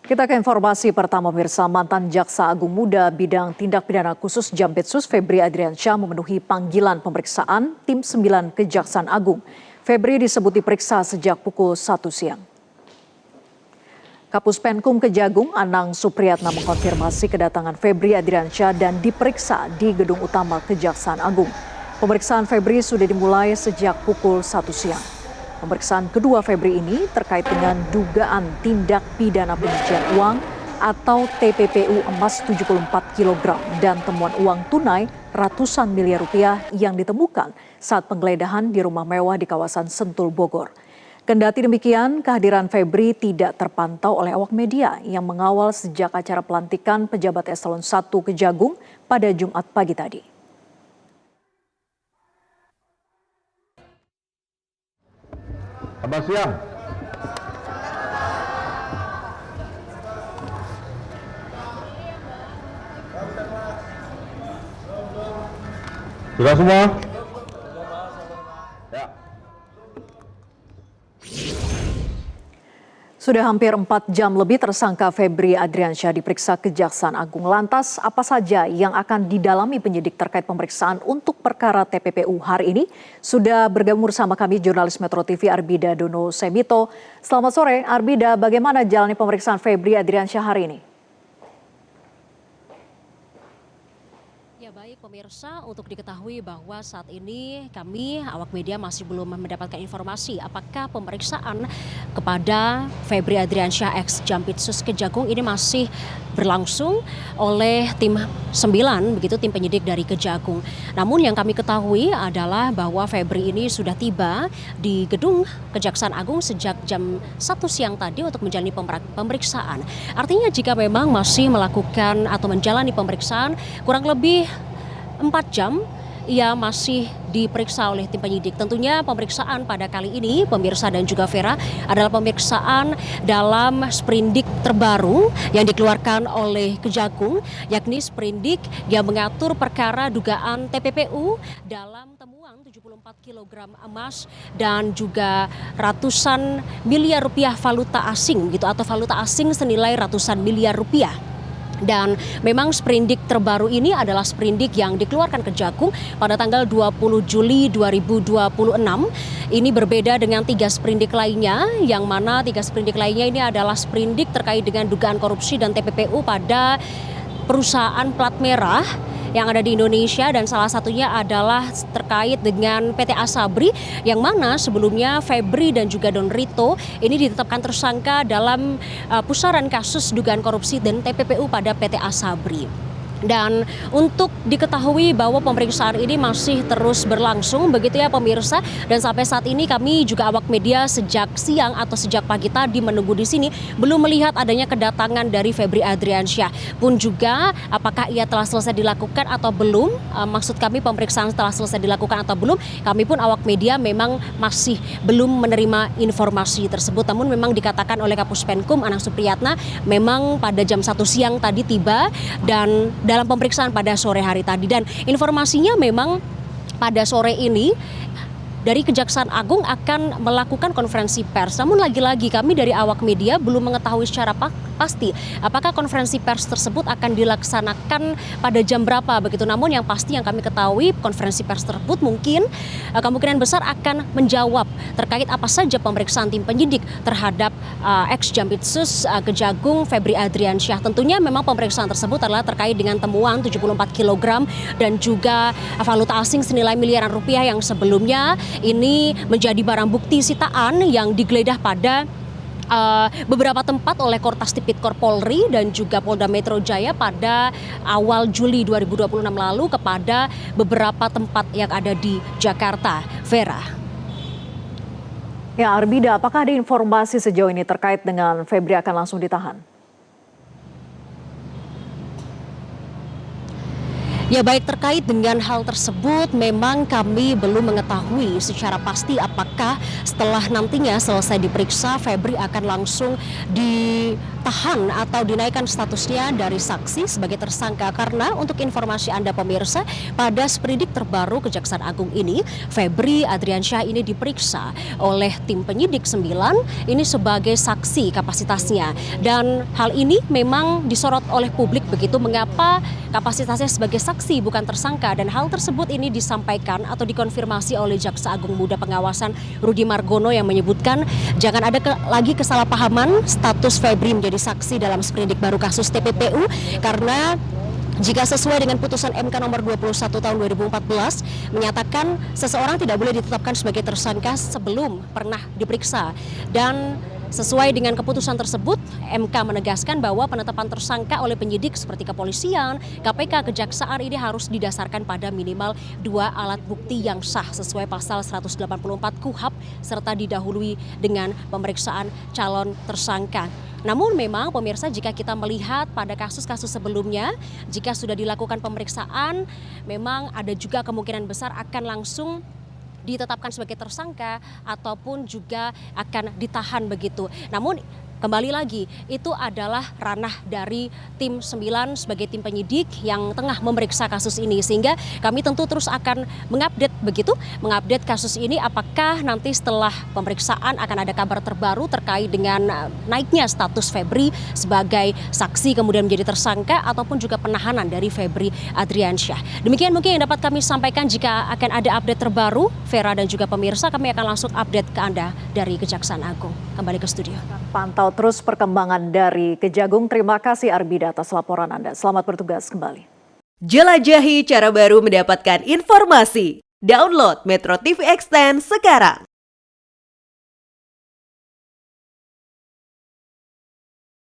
Kita ke informasi pertama pemirsa, mantan Jaksa Agung Muda bidang tindak pidana khusus Jampitsus Febri Adriansyah memenuhi panggilan pemeriksaan tim 9 Kejaksaan Agung. Febri disebut diperiksa sejak pukul 1 siang. Kapus Penkum Kejagung Anang Supriyatna mengkonfirmasi kedatangan Febri Adriansyah dan diperiksa di gedung utama Kejaksaan Agung. Pemeriksaan Febri sudah dimulai sejak pukul 1 siang. Pemeriksaan kedua Febri ini terkait dengan dugaan tindak pidana pencucian uang atau TPPU emas 74 kg dan temuan uang tunai ratusan miliar rupiah yang ditemukan saat penggeledahan di rumah mewah di kawasan Sentul, Bogor. Kendati demikian, kehadiran Febri tidak terpantau oleh awak media yang mengawal sejak acara pelantikan pejabat eselon 1 Kejagung pada Jumat pagi tadi. Selamat siang. Sudah semua? Ya. Sudah hampir 4 jam lebih tersangka Febri Adriansyah diperiksa Kejaksaan Agung. Lantas apa saja yang akan didalami penyidik terkait pemeriksaan untuk perkara TPPU hari ini? Sudah bergabung bersama kami jurnalis Metro TV Arbida Dono Semito. Selamat sore Arbida, bagaimana jalani pemeriksaan Febri Adriansyah hari ini? Ya baik pemirsa, untuk diketahui bahwa saat ini kami awak media masih belum mendapatkan informasi apakah pemeriksaan kepada Febri Adriansyah ex Jampitsus Kejagung ini masih berlangsung oleh tim 9 begitu, tim penyidik dari Kejagung. Namun yang kami ketahui adalah bahwa Febri ini sudah tiba di gedung Kejaksaan Agung sejak jam 1 siang tadi untuk menjalani pemeriksaan. Artinya jika memang masih melakukan atau menjalani pemeriksaan kurang lebih 4 jam ia masih diperiksa oleh tim penyidik. Tentunya pemeriksaan pada kali ini pemirsa dan juga Vera adalah pemeriksaan dalam sprindik terbaru yang dikeluarkan oleh Kejagung, yakni sprindik yang mengatur perkara dugaan TPPU dalam temuan 74 kg emas dan juga ratusan miliar rupiah valuta asing gitu, atau valuta asing senilai ratusan miliar rupiah. Dan memang sprindik terbaru ini adalah sprindik yang dikeluarkan Kejagung pada tanggal 20 Juli 2026. Ini berbeda dengan 3 sprindik lainnya, yang mana 3 sprindik lainnya ini adalah sprindik terkait dengan dugaan korupsi dan TPPU pada perusahaan plat merah yang ada di Indonesia, dan salah satunya adalah terkait dengan PT Asabri yang mana sebelumnya Febri dan juga Don Rito ini ditetapkan tersangka dalam pusaran kasus dugaan korupsi dan TPPU pada PT Asabri. Dan untuk diketahui bahwa pemeriksaan ini masih terus berlangsung begitu ya pemirsa, dan sampai saat ini kami juga awak media sejak siang atau sejak pagi tadi menunggu di sini belum melihat adanya kedatangan dari Febri Adriansyah pun juga apakah ia telah selesai dilakukan atau belum. Maksud kami pemeriksaan telah selesai dilakukan atau belum, kami pun awak media memang masih belum menerima informasi tersebut. Namun memang dikatakan oleh Kapus Penkum Anang Supriyatna memang pada jam 1 siang tadi tiba dan dalam pemeriksaan pada sore hari tadi, dan informasinya memang pada sore ini dari Kejaksaan Agung akan melakukan konferensi pers. Namun lagi-lagi kami dari awak media belum mengetahui secara pasti apakah konferensi pers tersebut akan dilaksanakan pada jam berapa begitu. Namun yang pasti yang kami ketahui konferensi pers tersebut mungkin kemungkinan besar akan menjawab terkait apa saja pemeriksaan tim penyidik terhadap ex Jampitsus Kejagung Febri Adriansyah. Tentunya memang pemeriksaan tersebut adalah terkait dengan temuan 74 kg dan juga valuta asing senilai miliaran rupiah yang sebelumnya ini menjadi barang bukti sitaan yang digeledah pada beberapa tempat oleh Kortas Tipikor Polri dan juga Polda Metro Jaya pada awal Juli 2026 lalu kepada beberapa tempat yang ada di Jakarta. Vera. Ya Arbida, apakah ada informasi sejauh ini terkait dengan Febri akan langsung ditahan? Ya baik, terkait dengan hal tersebut memang kami belum mengetahui secara pasti apakah setelah nantinya selesai diperiksa Febri akan langsung ditahan atau dinaikkan statusnya dari saksi sebagai tersangka karena untuk informasi Anda pemirsa, pada sprindik terbaru Kejaksaan Agung ini, Febri Adriansyah ini diperiksa oleh tim penyidik 9 ini sebagai saksi kapasitasnya. Dan hal ini memang disorot oleh publik begitu, mengapa kapasitasnya sebagai saksi bukan tersangka, dan hal tersebut ini disampaikan atau dikonfirmasi oleh Jaksa Agung Muda Pengawasan Rudi Margono yang menyebutkan jangan ada lagi kesalahpahaman status Febri menjadi saksi dalam sprindik baru kasus TPPU karena jika sesuai dengan putusan MK nomor 21 tahun 2014 menyatakan seseorang tidak boleh ditetapkan sebagai tersangka sebelum pernah diperiksa, dan sesuai dengan keputusan tersebut, MK menegaskan bahwa penetapan tersangka oleh penyidik seperti kepolisian, KPK, kejaksaan ini harus didasarkan pada minimal 2 alat bukti yang sah sesuai pasal 184 KUHP serta didahului dengan pemeriksaan calon tersangka. Namun memang pemirsa, jika kita melihat pada kasus-kasus sebelumnya, jika sudah dilakukan pemeriksaan, memang ada juga kemungkinan besar akan langsung ditetapkan sebagai tersangka ataupun juga akan ditahan begitu. Namun kembali lagi, itu adalah ranah dari tim 9 sebagai tim penyidik yang tengah memeriksa kasus ini, sehingga kami tentu terus akan mengupdate kasus ini apakah nanti setelah pemeriksaan akan ada kabar terbaru terkait dengan naiknya status Febri sebagai saksi kemudian menjadi tersangka ataupun juga penahanan dari Febri Adriansyah. Demikian mungkin yang dapat kami sampaikan. Jika akan ada update terbaru, Vera dan juga pemirsa, kami akan langsung update ke Anda dari Kejaksaan Agung. Kembali ke studio. Pantau terus perkembangan dari Kejagung. Terima kasih Arbida atas laporan Anda. Selamat bertugas kembali. Jelajahi cara baru mendapatkan informasi. Download Metro TV Extend sekarang.